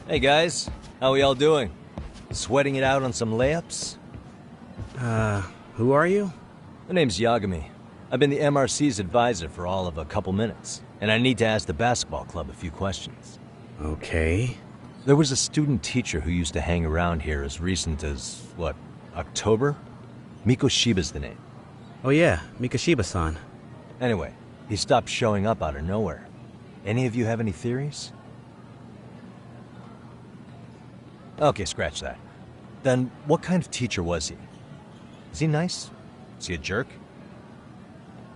Hey guys, how we all doing? Sweating it out on some layups? Who are you? My name's Yagami. I've been the MRC's advisor for all of a couple minutes, and I need to ask the basketball club a few questions. Okay. There was a student teacher who used to hang around here as recent as, what, October? Mikoshiba's the name. Oh yeah, Mikoshiba-san. Anyway, he stopped showing up out of nowhere. Any of you have any theories? Okay, scratch that. Then, what kind of teacher was he? Is he nice? Is he a jerk?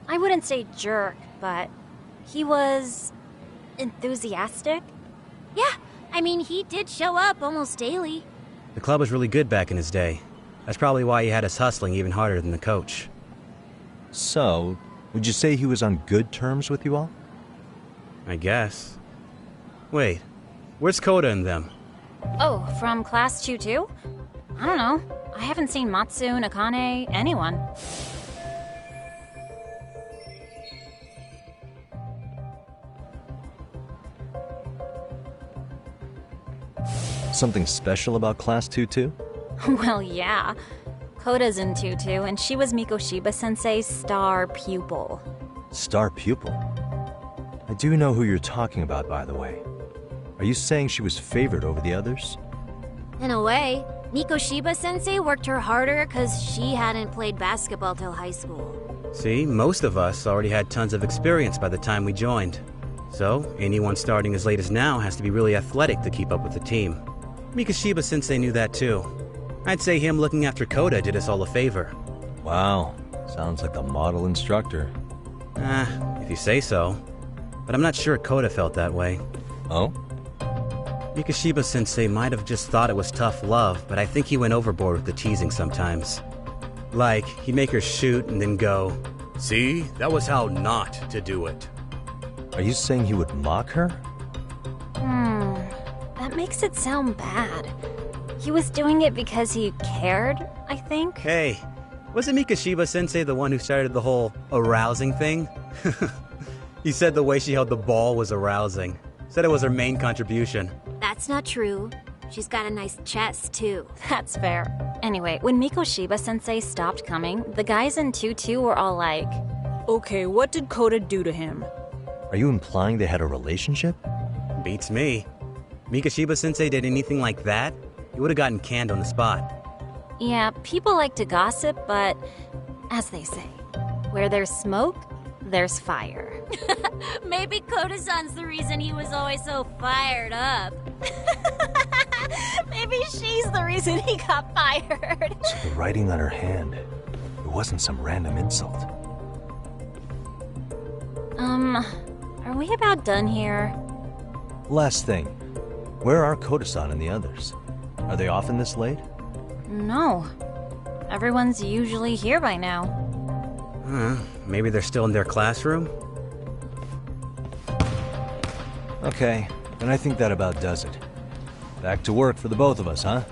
I wouldn't say jerk, but he was enthusiastic. Yeah, I mean, he did show up almost daily. The club was really good back in his day. That's probably why he had us hustling even harder than the coach. So, would you say he was on good terms with you all? I guess. Wait, where's Koda and them? Oh, from class 2 too? I don't know. I haven't seen Matsu, Nakane, anyone. Something special about Class 2 too? Well, yeah. Koda's in 2-2, and she was Mikoshiba-sensei's star pupil. Star pupil? I do know who you're talking about, by the way. Are you saying she was favored over the others? In a way, Mikoshiba-sensei worked her harder because she hadn't played basketball till high school. See, most of us already had tons of experience by the time we joined. So, anyone starting as late as now has to be really athletic to keep up with the team. Mikoshiba-sensei knew that too. I'd say him looking after Koda did us all a favor. Wow, sounds like a model instructor. If you say so. But I'm not sure Koda felt that way. Oh? Mikoshiba-sensei might have just thought it was tough love, but I think he went overboard with the teasing sometimes. Like, he'd make her shoot and then go, "See, that was how not to do it." Are you saying he would mock her? That makes it sound bad. He was doing it because he cared, I think. Hey, wasn't Mikoshiba-sensei the one who started the whole arousing thing? He said the way she held the ball was arousing. Said it was her main contribution. That's not true. She's got a nice chest, too. That's fair. Anyway, when Mikoshiba-sensei stopped coming, the guys in 2-2 were all like, Okay, what did Koda do to him? Are you implying they had a relationship? Beats me. Mikoshiba-sensei did anything like that, he would have gotten canned on the spot. yeah, people like to gossip, but as they say, where there's smoke, there's fire. Maybe Koda-san's the reason he was always so fired up. Maybe she's the reason he got fired. So the writing on her hand, it wasn't some random insult. Are we about done here? Last thing, where are Koda-san and the others? Are they often this late? No. Everyone's usually here by now. Maybe they're still in their classroom? Okay, then I think that about does it. Back to work for the both of us, huh?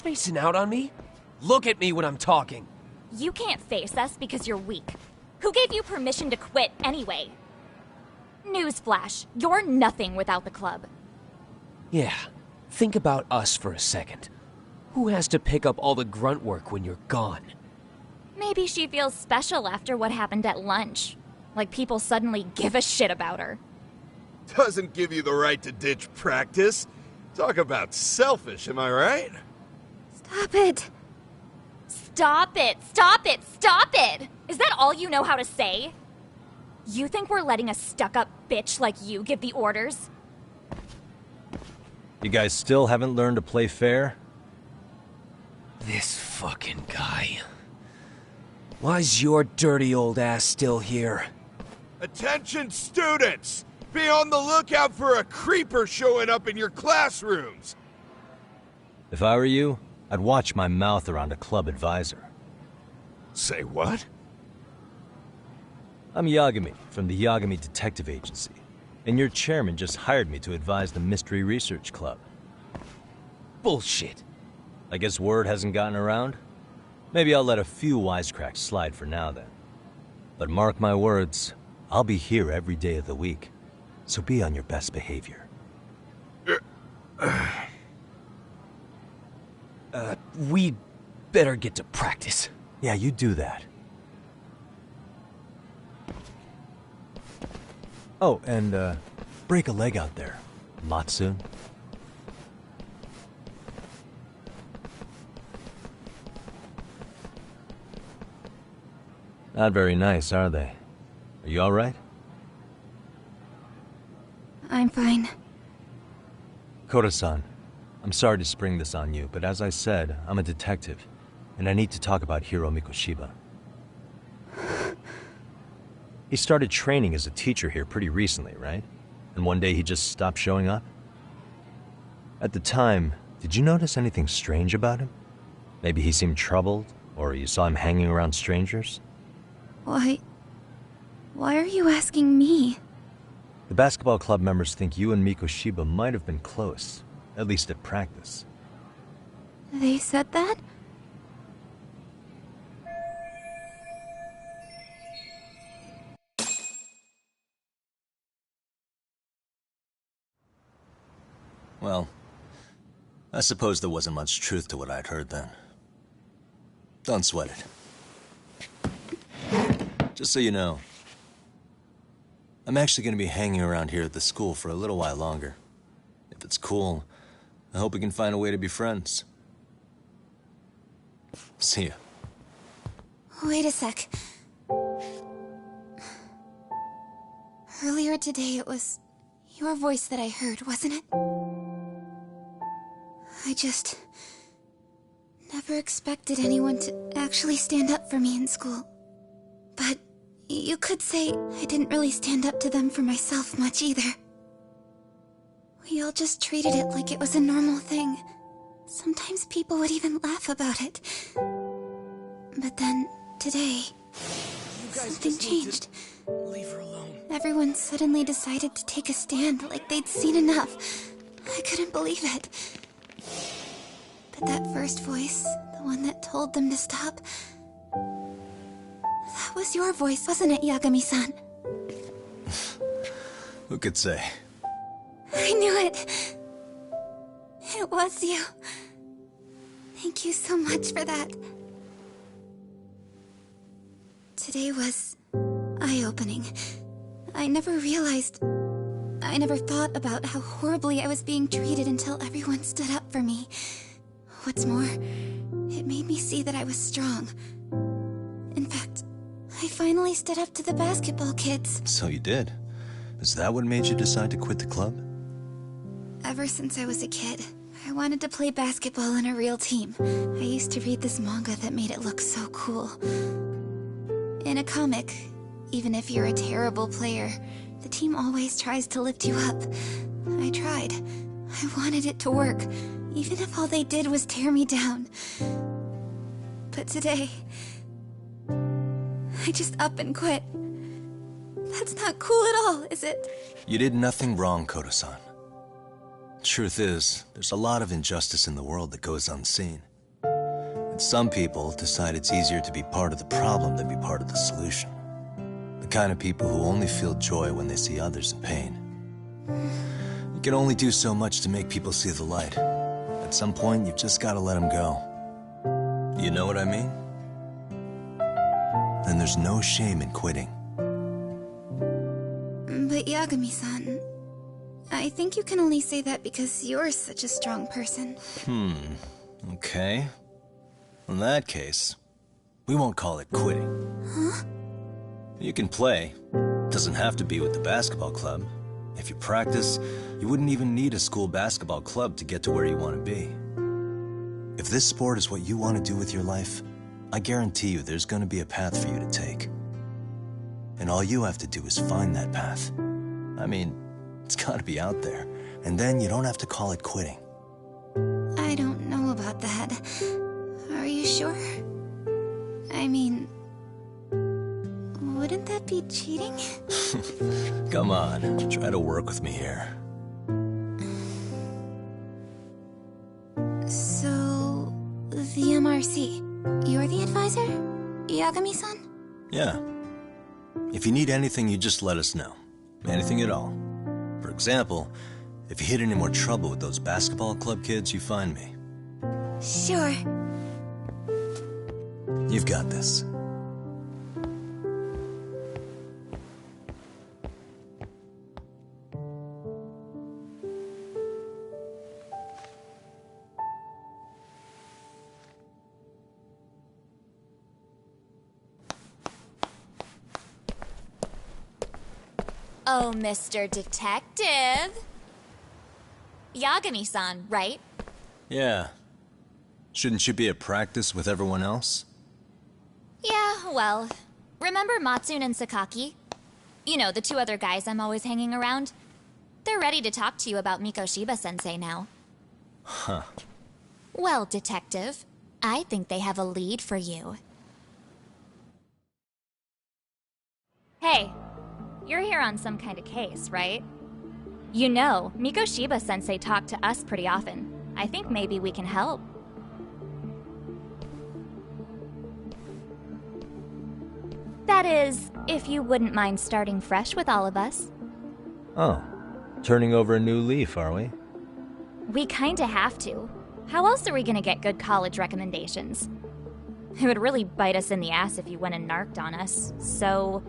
spacing out on me? Look at me when I'm talking. You can't face us because you're weak. Who gave you permission to quit anyway? Newsflash, you're nothing without the club. Yeah, think about us for a second. Who has to pick up all the grunt work when you're gone? Maybe she feels special after what happened at lunch. Like people suddenly give a shit about her. Doesn't give you the right to ditch practice. Talk about selfish, am I right? Stop it. Stop it! Stop it! Stop it! Is that all you know how to say? You think we're letting a stuck-up bitch like you give the orders? You guys still haven't learned to play fair? This fucking guy. Why's your dirty old ass still here? Attention students! Be on the lookout for a creeper showing up in your classrooms! If I were you, I'd watch my mouth around a club advisor. Say what? I'm Yagami from the Yagami Detective Agency, and your chairman just hired me to advise the Mystery Research Club. Bullshit. I guess word hasn't gotten around? Maybe I'll let a few wisecracks slide for now then. But mark my words, I'll be here every day of the week, so be on your best behavior. We better get to practice. Yeah, you do that. Oh, and, break a leg out there. Not soon. Not very nice, are they? Are you alright? I'm fine. Koda-san, I'm sorry to spring this on you, but as I said, I'm a detective, and I need to talk about Hiro Mikoshiba. He started training as a teacher here pretty recently, right? And one day he just stopped showing up? At the time, did you notice anything strange about him? Maybe he seemed troubled, or you saw him hanging around strangers? Why are you asking me? The basketball club members think you and Mikoshiba might have been close, at least at practice. They said that? Well, I suppose there wasn't much truth to what I'd heard then. Don't sweat it. Just so you know, I'm actually going to be hanging around here at the school for a little while longer. If it's cool, I hope we can find a way to be friends. See ya. Wait a sec. Earlier today it was your voice that I heard, wasn't it? I just never expected anyone to actually stand up for me in school. But you could say I didn't really stand up to them for myself much either. We all just treated it like it was a normal thing. Sometimes people would even laugh about it. But then, today, something changed. Leave her alone. Everyone suddenly decided to take a stand like they'd seen enough. I couldn't believe it. But that first voice, the one that told them to stop, that was your voice, wasn't it, Yagami-san? Who could say? I knew it. It was you. Thank you so much for that. Today was eye-opening. I never thought about how horribly I was being treated until everyone stood up for me. What's more, it made me see that I was strong. In fact, I finally stood up to the basketball kids. So you did. Is that what made you decide to quit the club? Ever since I was a kid, I wanted to play basketball in a real team. I used to read this manga that made it look so cool. In a comic, even if you're a terrible player, the team always tries to lift you up. I tried. I wanted it to work, even if all they did was tear me down. But today, I just up and quit. That's not cool at all, is it? You did nothing wrong, Koda-san. Truth is, there's a lot of injustice in the world that goes unseen. And some people decide it's easier to be part of the problem than be part of the solution. The kind of people who only feel joy when they see others in pain. You can only do so much to make people see the light. At some point, you've just gotta let them go. You know what I mean? Then there's no shame in quitting. But Yagami-san, I think you can only say that because you're such a strong person. Okay. In that case, we won't call it quitting. Huh? You can play. Doesn't have to be with the basketball club. If you practice, you wouldn't even need a school basketball club to get to where you want to be. If this sport is what you want to do with your life, I guarantee you there's going to be a path for you to take. And all you have to do is find that path. I mean, it's got to be out there. And then you don't have to call it quitting. I don't know about that. Are you sure? I mean, wouldn't that be cheating? Come on, try to work with me here. So, the MRC, you're the advisor? Yagami-san? Yeah. If you need anything, you just let us know. Anything at all. For example, if you hit any more trouble with those basketball club kids, you find me. Sure. You've got this. Oh, Mr. Detective. Yagami-san, right? Yeah. Shouldn't you be at practice with everyone else? Yeah, well, remember Matsune and Sakaki? You know, the two other guys I'm always hanging around? They're ready to talk to you about Mikoshiba-sensei now. Huh. Well, Detective, I think they have a lead for you. Hey, you're here on some kind of case, right? You know, Mikoshiba-sensei talked to us pretty often. I think maybe we can help. That is, if you wouldn't mind starting fresh with all of us. Oh, turning over a new leaf, are we? We kinda have to. How else are we gonna get good college recommendations? It would really bite us in the ass if you went and narked on us, so...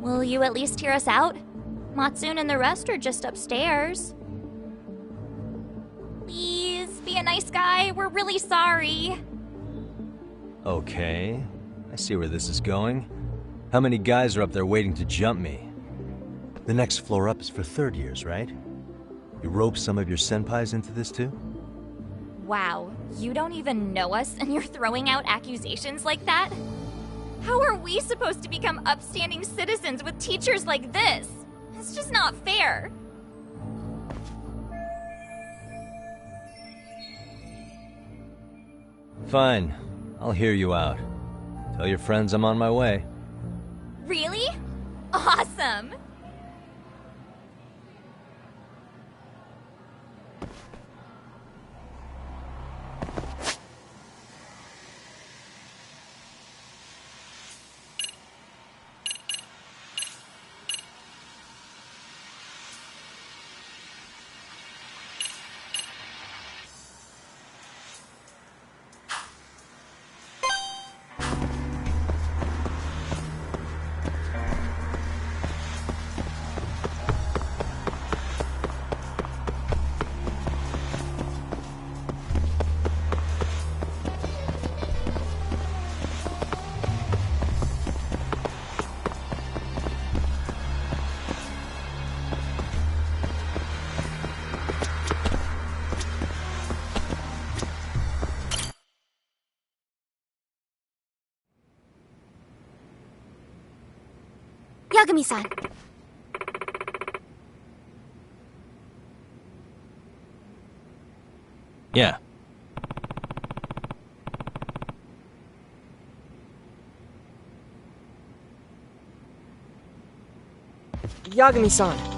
Will you at least hear us out? Matsune and the rest are just upstairs. Please, be a nice guy. We're really sorry. Okay, I see where this is going. How many guys are up there waiting to jump me? The next floor up is for third years, right? You rope some of your senpais into this too? Wow, you don't even know us and you're throwing out accusations like that? How are we supposed to become upstanding citizens with teachers like this? It's just not fair. Fine, I'll hear you out. Tell your friends I'm on my way. Really? Awesome! Yagami-san. Yeah. Yagami-san.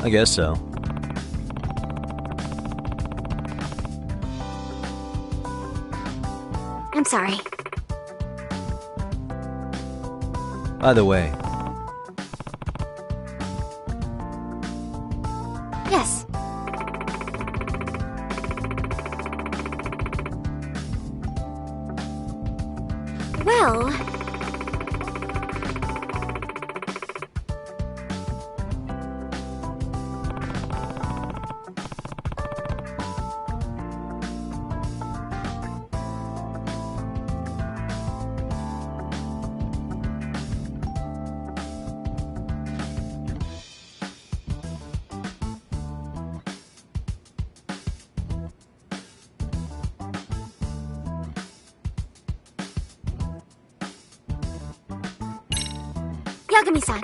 I guess so. I'm sorry. By the way, Yes. Well... Yagami-san.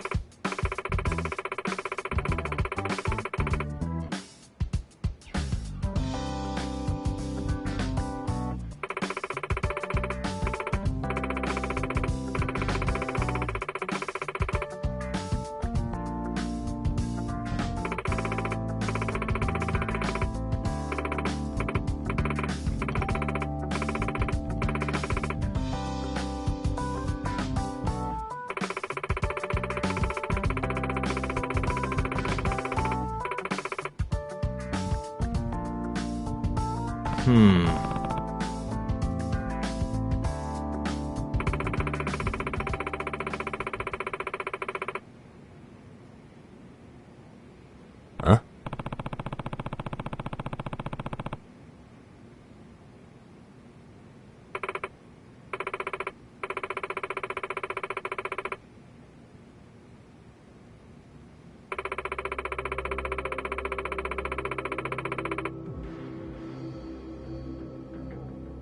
Huh?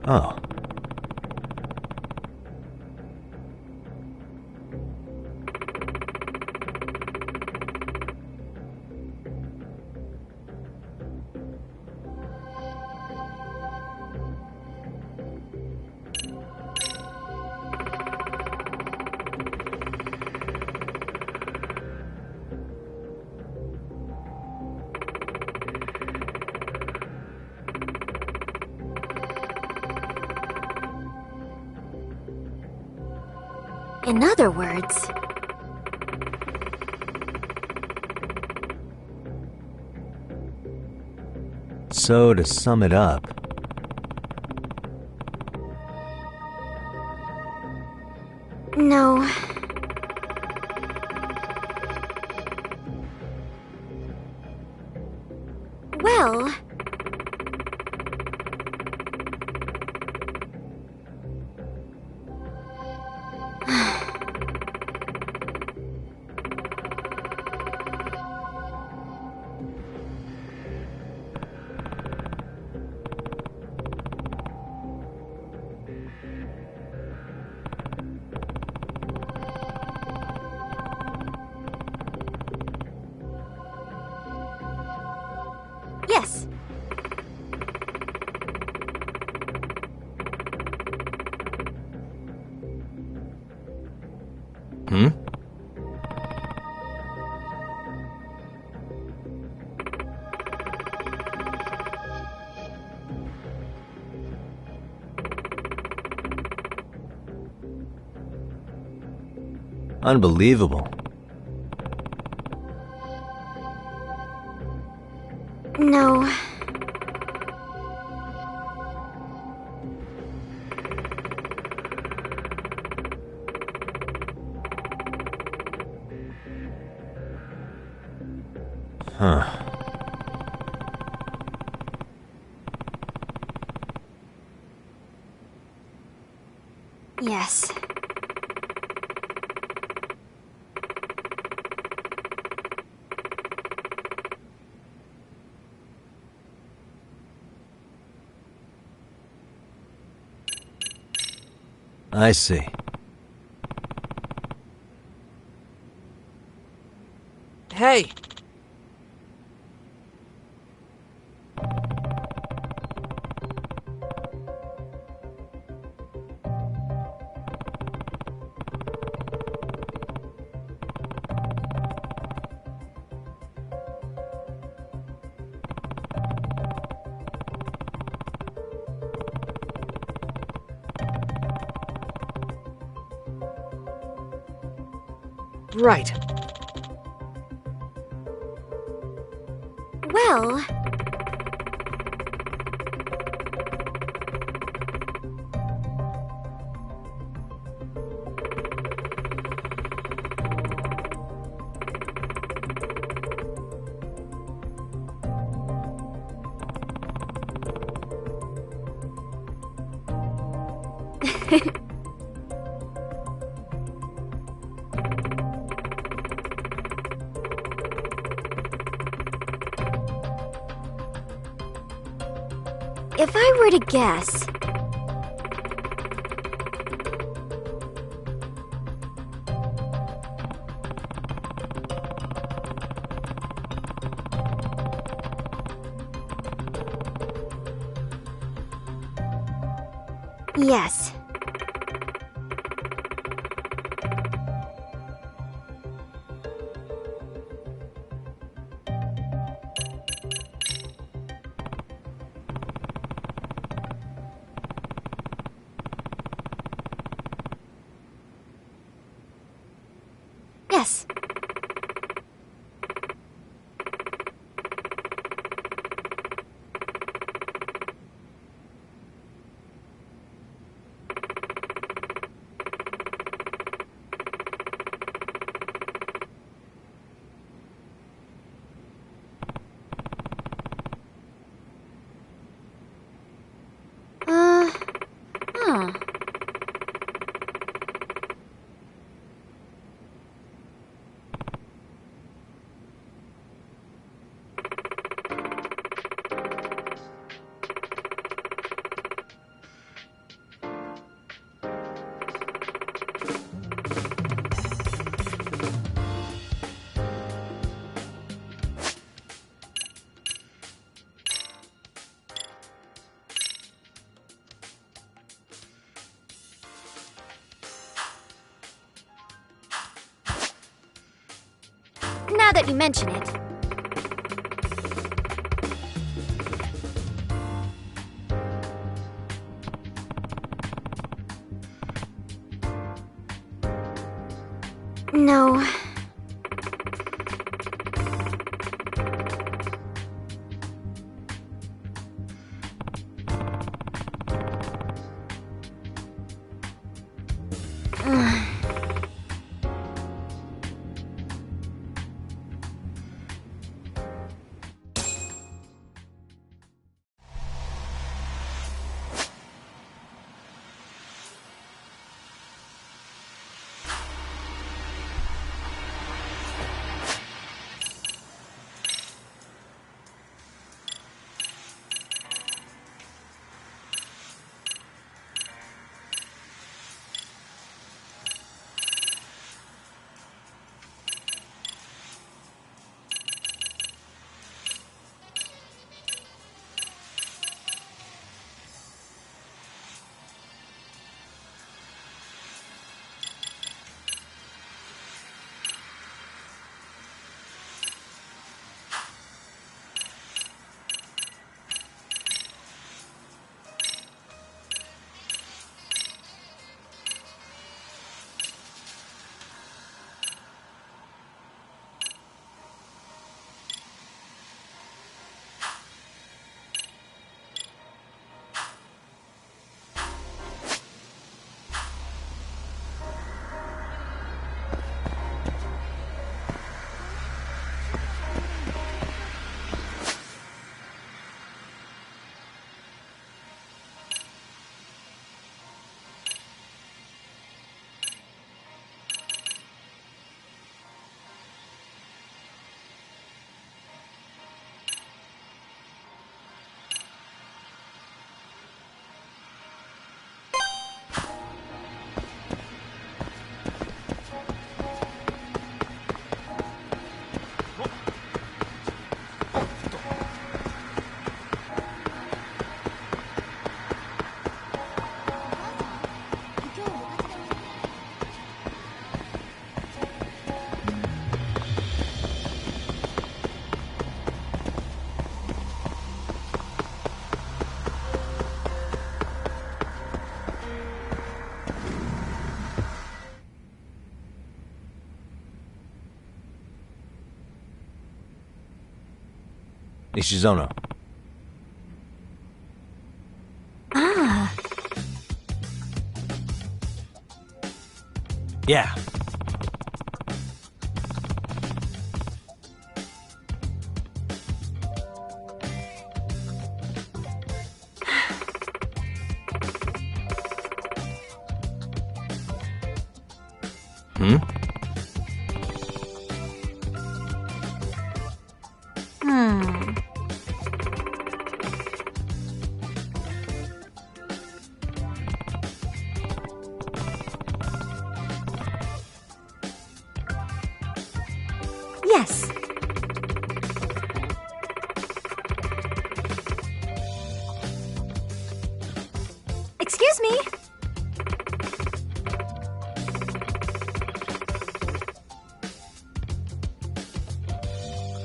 Oh. In other words... So, to sum it up, No. Well... Yes. Hmm? Unbelievable. No. Huh. Yes. I see. Hey! Right. Well... If I were to guess... Yes. Yes. Huh. Now that you mention it. No. Nishizono. Ah. Yeah. Hmm? Yes. Excuse me.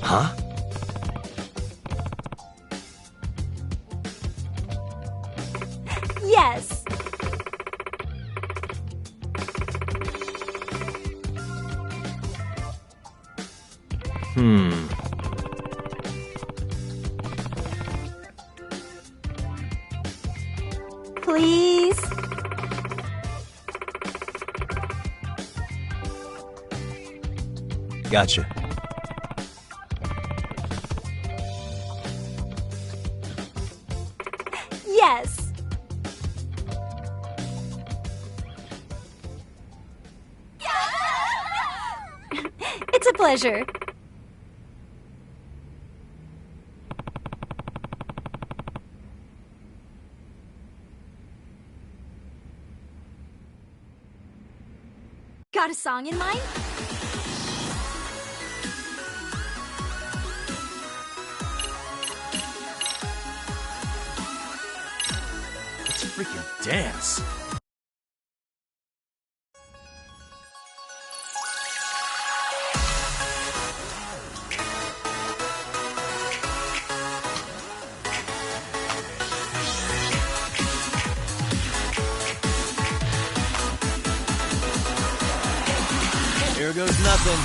Huh? Yes. Please. Gotcha. Yes. It's a pleasure. Got a song in mind? Let's freaking dance. Here goes nothing.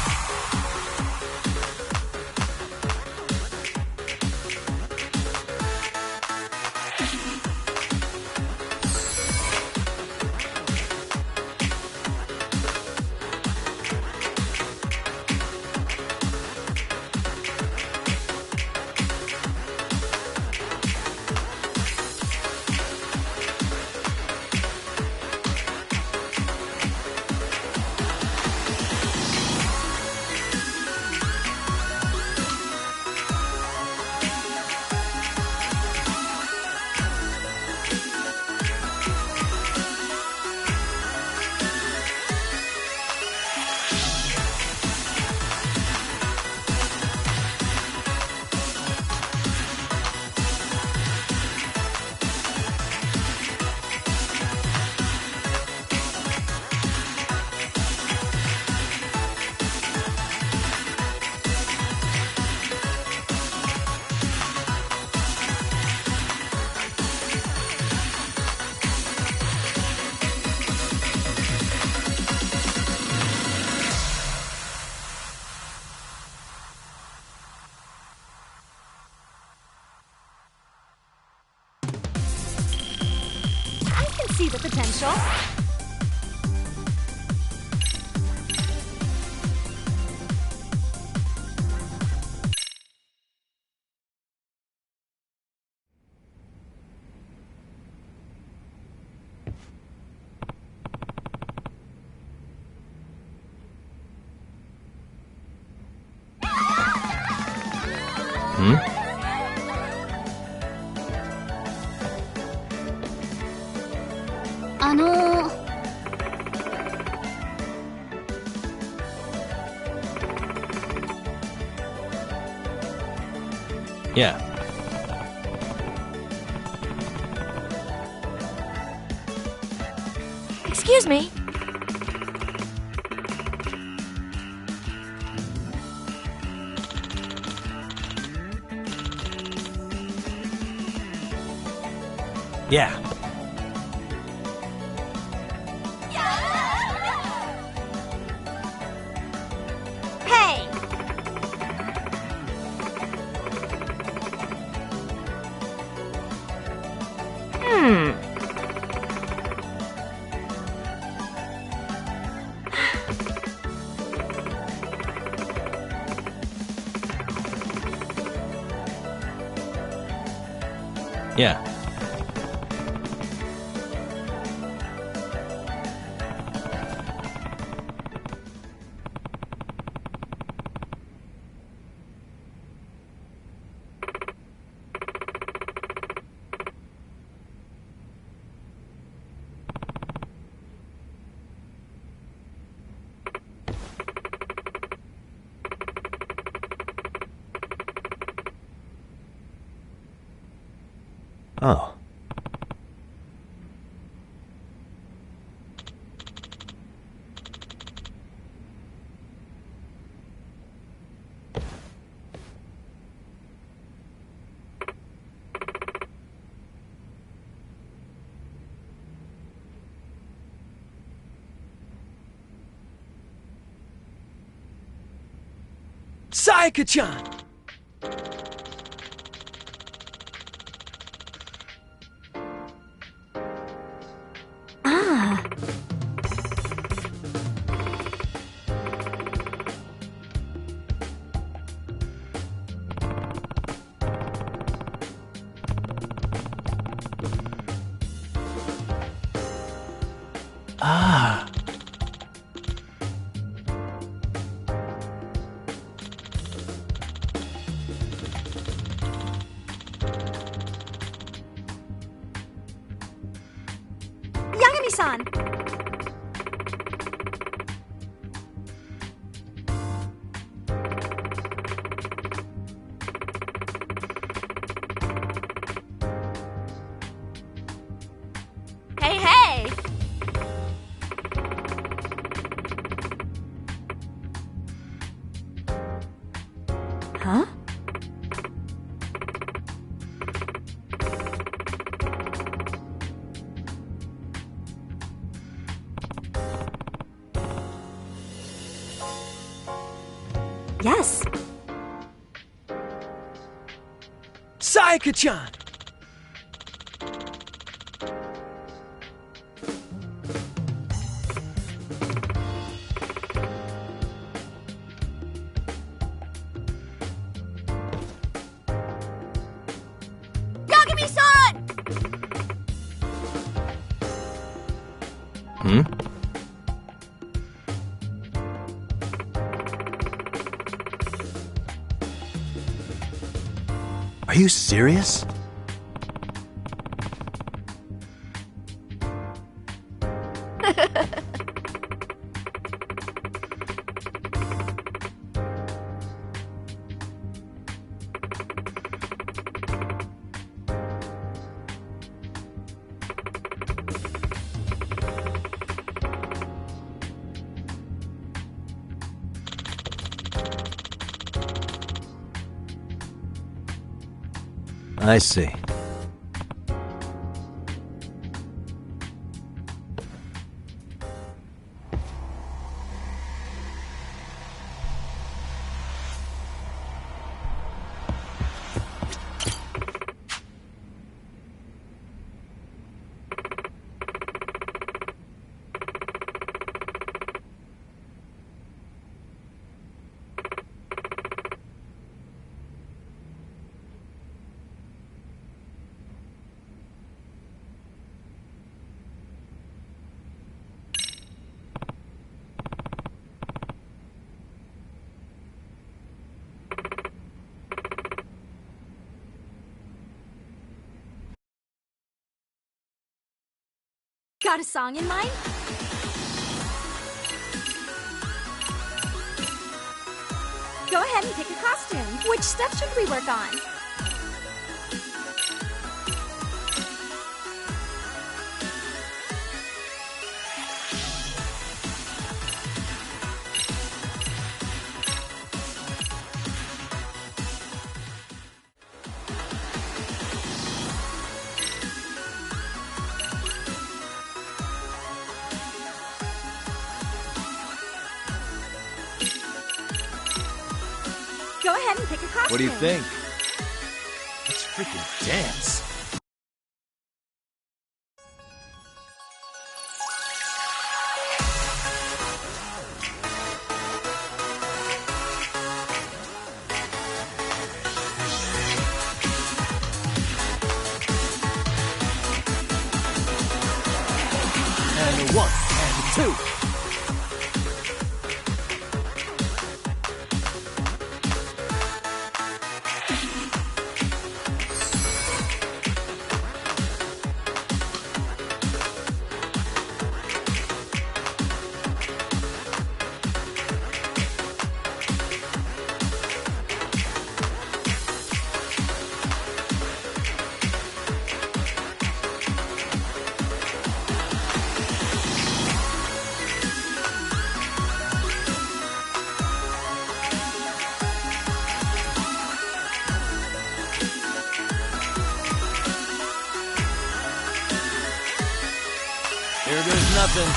See the potential. Yeah. Excuse me. Yeah. Hey! Yeah. Oh. Sayaka-chan! Ah. Ah. Yagami-san! Hey, hey! Huh? Yes. Sayaka-chan! Yagami-san! Hmm? Are you serious? I see. Got a song in mind? Go ahead and pick a costume. Which step should we work on? Go ahead and pick a costume. What do you think? Let's freaking dance. 2. Here goes nothing.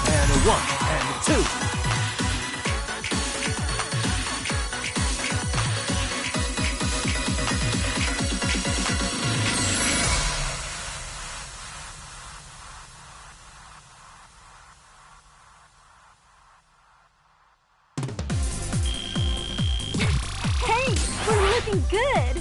And a 1, and a 2. Hey, we're looking good.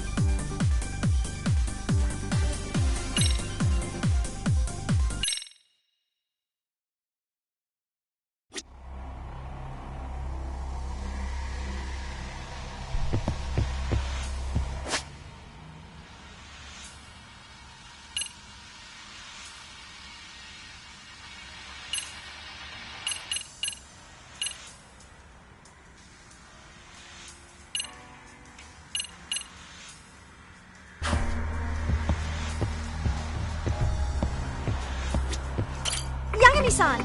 Yagami-san!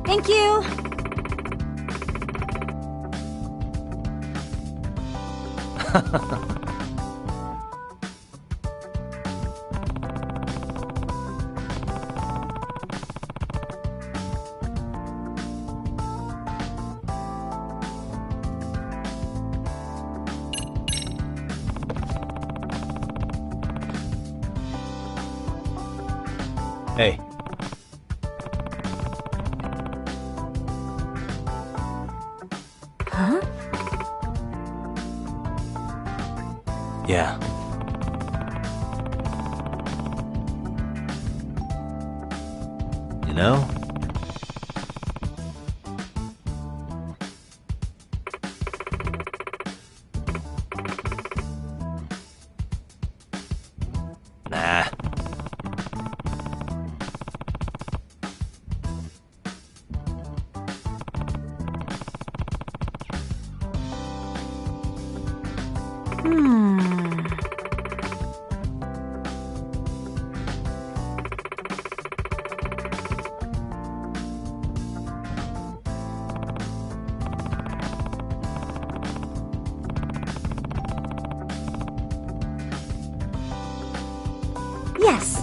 Thank you! Hey. Huh? Yeah. You know? Nah. Yes.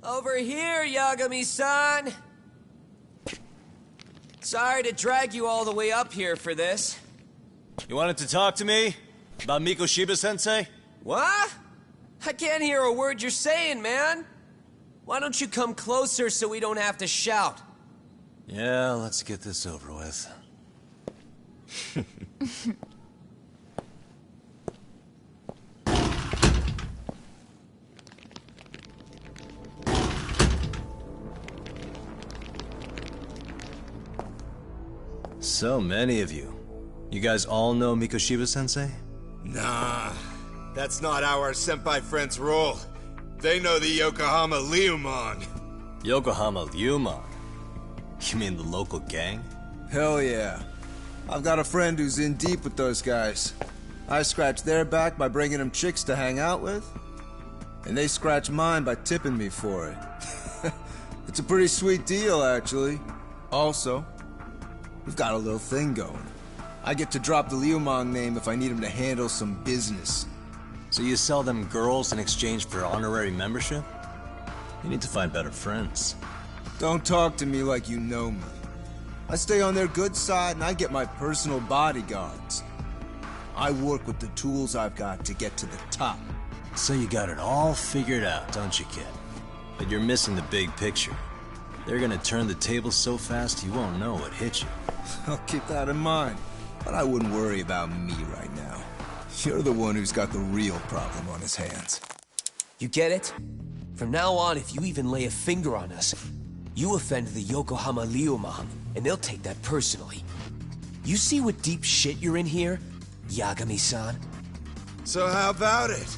Over here, Yagami-san! Sorry to drag you all the way up here for this. You wanted to talk to me? About Mikoshiba-sensei? What? I can't hear a word you're saying, man. Why don't you come closer so we don't have to shout? Yeah, let's get this over with. So many of you. You guys all know Mikoshiba-sensei? Nah, that's not how our senpai friends roll. They know the Yokohama Liumon. Yokohama Liumon? You mean the local gang? Hell yeah. I've got a friend who's in deep with those guys. I scratch their back by bringing them chicks to hang out with, and they scratch mine by tipping me for it. It's a pretty sweet deal, actually. Also, we've got a little thing going. I get to drop the Liumong name if I need him to handle some business. So you sell them girls in exchange for honorary membership? You need to find better friends. Don't talk to me like you know me. I stay on their good side and I get my personal bodyguards. I work with the tools I've got to get to the top. So you got it all figured out, don't you, kid? But you're missing the big picture. They're gonna turn the tables so fast you won't know what hit you. I'll keep that in mind. But I wouldn't worry about me right now. You're the one who's got the real problem on his hands. You get it? From now on, if you even lay a finger on us, you offend the Yokohama Liumang, and they'll take that personally. You see what deep shit you're in here, Yagami-san? So how about it?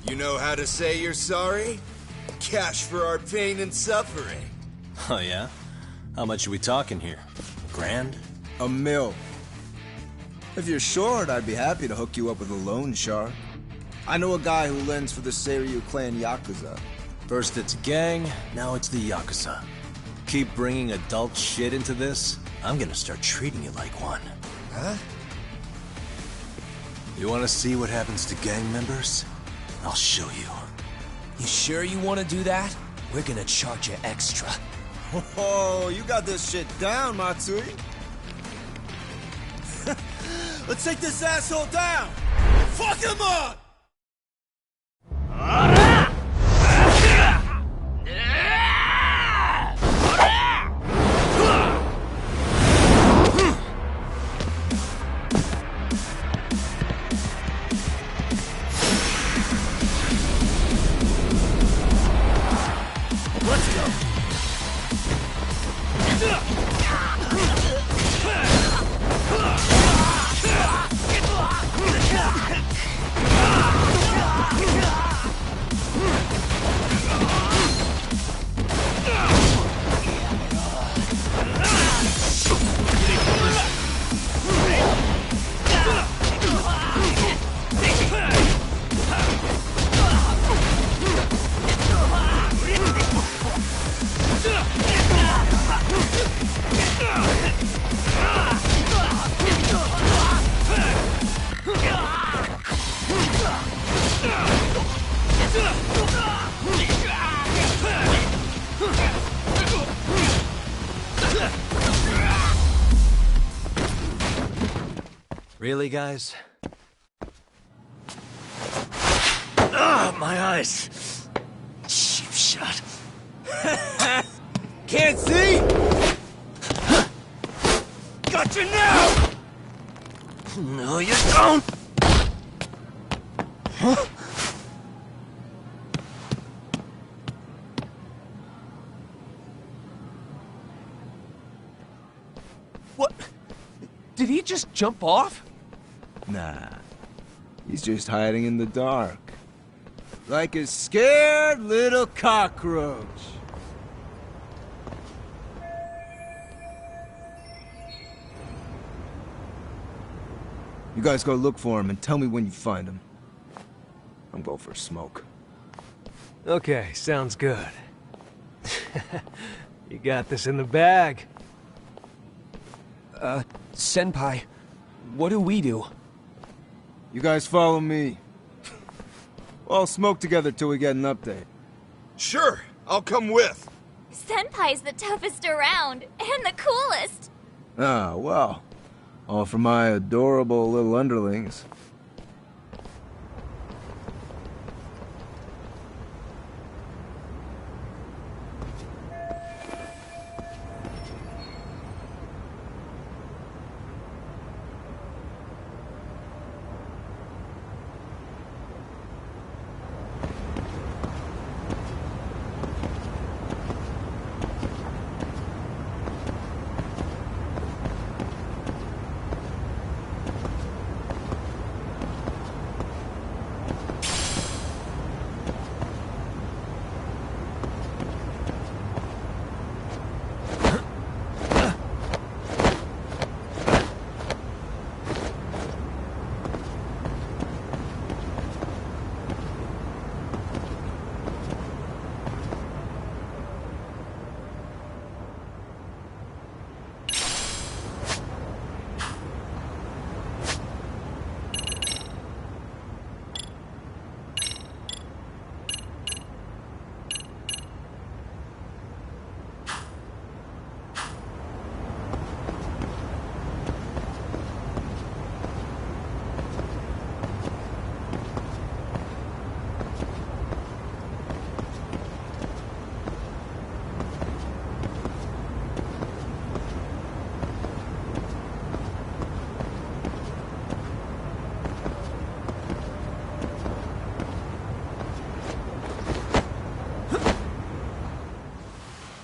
You know how to say you're sorry? Cash for our pain and suffering. Oh yeah? How much are we talking here? $1,000? $1 million. If you're short, I'd be happy to hook you up with a loan shark. I know a guy who lends for the Seiryu clan Yakuza. First it's gang, now it's the Yakuza. Keep bringing adult shit into this, I'm gonna start treating you like one. Huh? You wanna see what happens to gang members? I'll show you. You sure you want to do that? We're gonna charge you extra. Oh, you got this shit down, Matsui. Let's take this asshole down! Fuck him up! Let's go. Really, guys? Ah, my eyes! Cheap shot. Can't see? Got you now! No, you don't! Huh? What? Did he just jump off? Nah, he's just hiding in the dark. Like a scared little cockroach. You guys go look for him and tell me when you find him. I'm going for a smoke. Okay, sounds good. You got this in the bag. Senpai, what do we do? You guys follow me. We'll all smoke together till we get an update. Sure, I'll come with. Senpai's the toughest around, and the coolest! Ah, well. All for my adorable little underlings.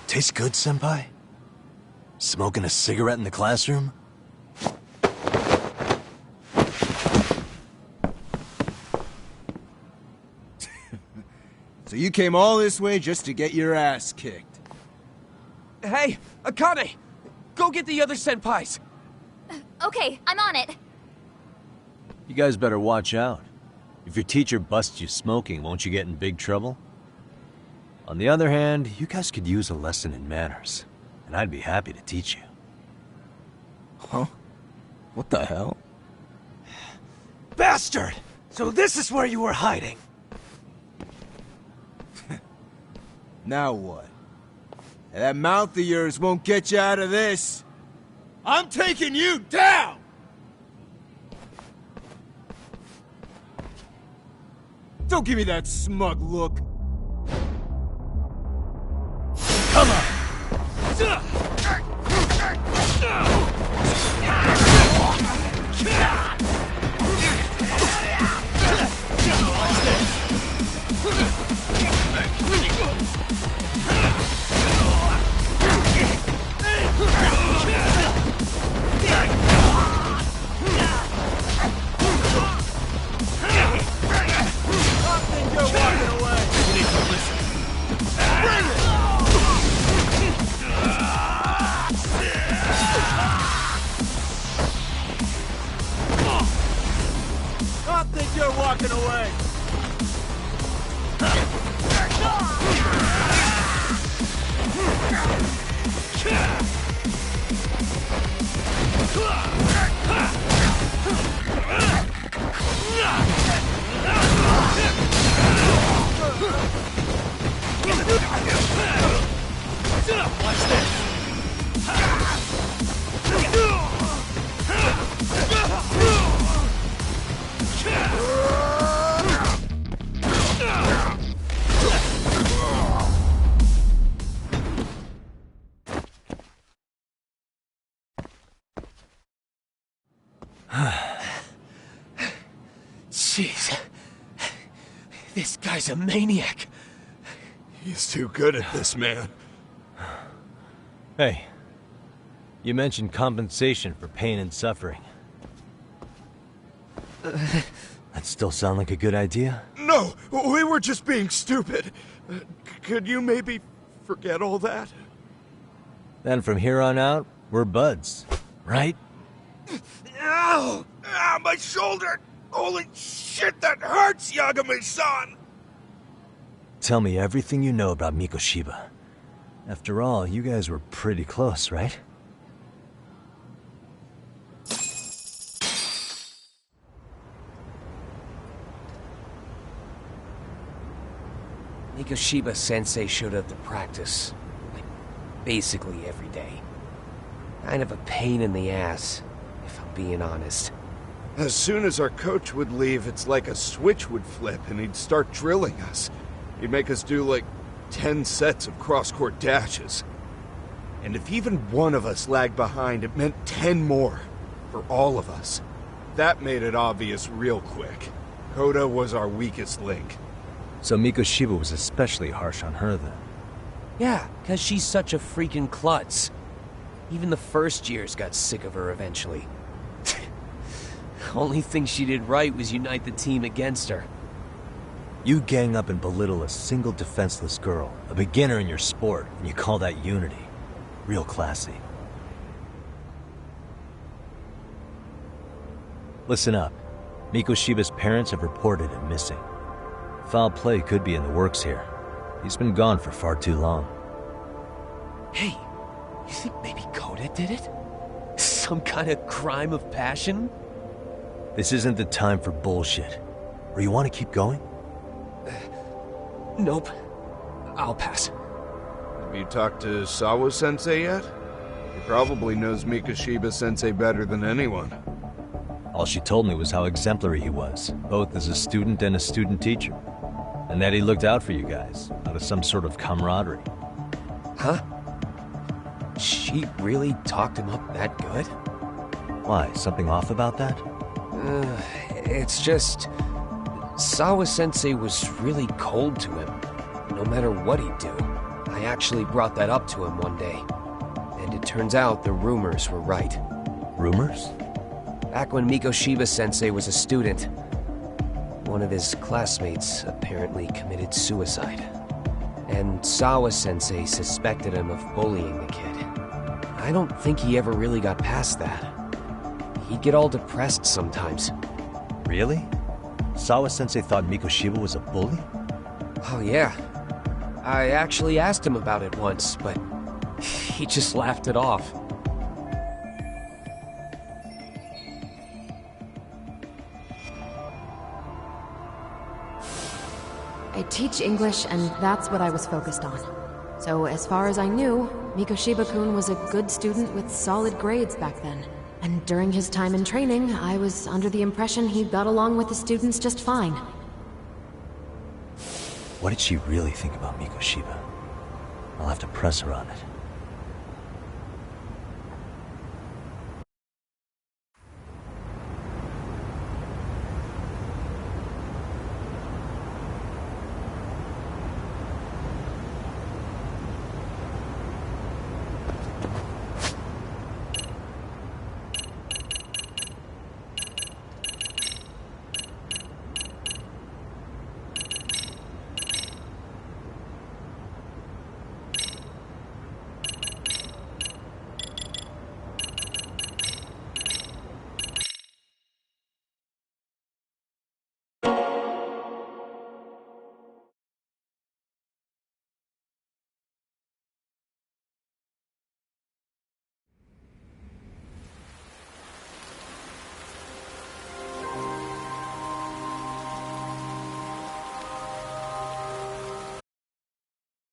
Tastes good, Senpai? Smoking a cigarette in the classroom? So you came all this way just to get your ass kicked? Hey, Akane! Go get the other senpais! Okay, I'm on it. You guys better watch out. If your teacher busts you smoking, won't you get in big trouble? On the other hand, you guys could use a lesson in manners, and I'd be happy to teach you. Huh? What the hell? Bastard! So this is where you were hiding. Now what? That mouth of yours won't get you out of this. I'm taking you down! Don't give me that smug look. Come on! You're walking away. Watch this. Jeez. This guy's a maniac. He's too good at this, man. Hey, you mentioned compensation for pain and suffering. That still sound like a good idea? No, we were just being stupid. Could you maybe forget all that? Then from here on out, we're buds, right? Ow! Ah, my shoulder! Holy shit, that hurts, Yagami-san! Tell me everything you know about Mikoshiba. After all, you guys were pretty close, right? Mikoshiba-sensei showed up to practice, like, basically every day. Kind of a pain in the ass, if I'm being honest. As soon as our coach would leave, it's like a switch would flip and he'd start drilling us. He'd make us do like 10 sets of cross-court dashes. And if even one of us lagged behind, it meant 10 more. For all of us. That made it obvious real quick. Koda was our weakest link. So Mikoshiba was especially harsh on her then? Yeah, 'cause she's such a freaking klutz. Even the first years got sick of her eventually. Only thing she did right was unite the team against her. You gang up and belittle a single defenseless girl, a beginner in your sport, and you call that unity. Real classy. Listen up. Mikoshiba's parents have reported him missing. Foul play could be in the works here. He's been gone for far too long. Hey, you think maybe Koda did it? Some kind of crime of passion? This isn't the time for bullshit. Or you want to keep going? Nope. I'll pass. Have you talked to Sawa-sensei yet? He probably knows Mikoshiba-sensei better than anyone. All she told me was how exemplary he was, both as a student and a student teacher. And that he looked out for you guys, out of some sort of camaraderie. Huh? She really talked him up that good? Why, something off about that? It's just... Sawa-sensei was really cold to him, no matter what he'd do. I actually brought that up to him one day. And it turns out the rumors were right. Rumors? Back when Mikoshiba-sensei was a student, one of his classmates apparently committed suicide. And Sawa-sensei suspected him of bullying the kid. I don't think he ever really got past that. He'd get all depressed sometimes. Really? Sawa-sensei thought Mikoshiba was a bully? Oh yeah. I actually asked him about it once, but he just laughed it off. I teach English, and that's what I was focused on. So as far as I knew, Mikoshiba-kun was a good student with solid grades back then. And during his time in training, I was under the impression he got along with the students just fine. What did she really think about Mikoshiba? I'll have to press her on it.